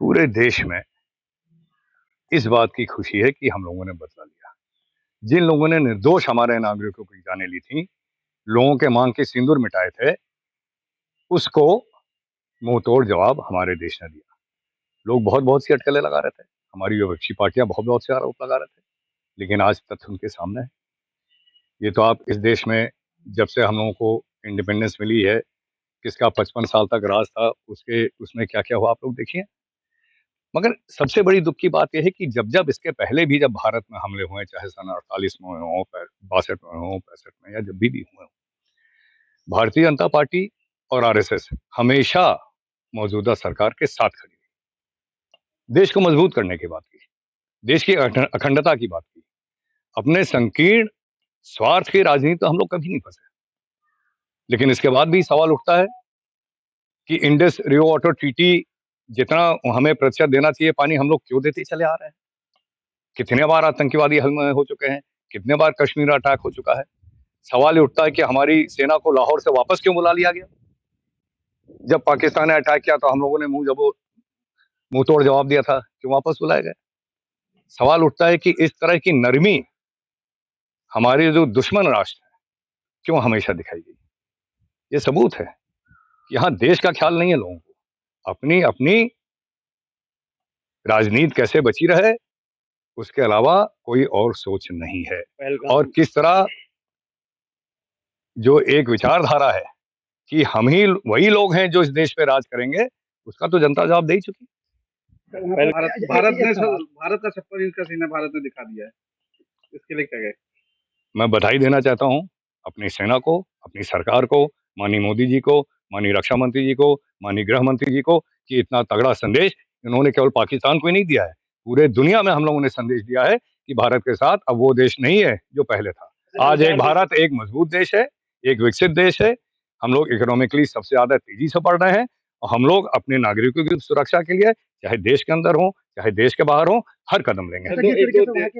पूरे देश में इस बात की खुशी है कि हम लोगों ने बदला लिया। जिन लोगों ने निर्दोष हमारे नागरिकों की जानें ली थी, लोगों के मांग के सिंदूर मिटाए थे, उसको मुंह तोड़ जवाब हमारे देश ने दिया। लोग बहुत बहुत सी अटकलें लगा रहे थे, हमारी विपक्षी पार्टियां बहुत बहुत से आरोप लगा रहे थे, लेकिन आज तथ्य उनके सामने है। ये तो आप इस देश में जब से हम लोगों को इंडिपेंडेंस मिली है, किसका 55 साल तक राज था, उसके उसमें क्या क्या हुआ आप लोग देखिए। मगर सबसे बड़ी दुख की बात यह है कि जब जब इसके पहले भी जब भारत में हमले हुए, चाहे सन 48 में हो, 62 में हो, 65 में, या जब भी हुए हो, भारतीय जनता पार्टी और आरएसएस हमेशा मौजूदा सरकार के साथ खड़ी रही। देश को मजबूत करने की बात की, देश की अखंडता की बात की। अपने संकीर्ण स्वार्थ की राजनीति तो हम लोग कभी नहीं फंसे, लेकिन इसके बाद भी सवाल उठता है कि इंडस रिवर वाटर ट्रीटी जितना हमें प्रतिशत देना चाहिए पानी, हम लोग क्यों देते चले आ रहे हैं। कितने बार आतंकवादी हमले हो चुके हैं, कितने बार कश्मीर अटैक हो चुका है। सवाल ये उठता है कि हमारी सेना को लाहौर से वापस क्यों बुला लिया गया। जब पाकिस्तान ने अटैक किया तो हम लोगों ने मुंह तोड़ जवाब दिया था, क्यों वापस बुलाए गए। सवाल उठता है कि इस तरह की नरमी हमारे जो दुश्मन राष्ट्र है क्यों हमेशा दिखाई गई। ये सबूत है कि यहाँ देश का ख्याल नहीं है लोगों को, अपनी अपनी राजनीति कैसे बची रहे उसके अलावा कोई और सोच नहीं है। और किस तरह जो एक विचारधारा है कि हम ही वही लोग हैं जो इस देश पे राज करेंगे, उसका तो जनता जवाब दे ही चुकी। भारत का 56 इंच का सीना भारत ने दिखा दिया है, इसके लिए क्या कहें। मैं बधाई देना चाहता हूं अपनी सेना को, अपनी सरकार को, माननीय मोदी जी को, माननीय रक्षा मंत्री जी को, माननीय गृह मंत्री जी को, कि इतना तगड़ा संदेश इन्होंने केवल पाकिस्तान को ही नहीं दिया है, पूरे दुनिया में हम लोगों ने संदेश दिया है कि भारत के साथ अब वो देश नहीं है जो पहले था। आज एक भारत एक मजबूत देश है, एक विकसित देश है। हम लोग इकोनॉमिकली सबसे ज्यादा तेजी से बढ़ रहे हैं और हम लोग अपने नागरिकों की सुरक्षा के लिए, चाहे देश के अंदर हो चाहे देश के बाहर हो, हर कदम लेंगे।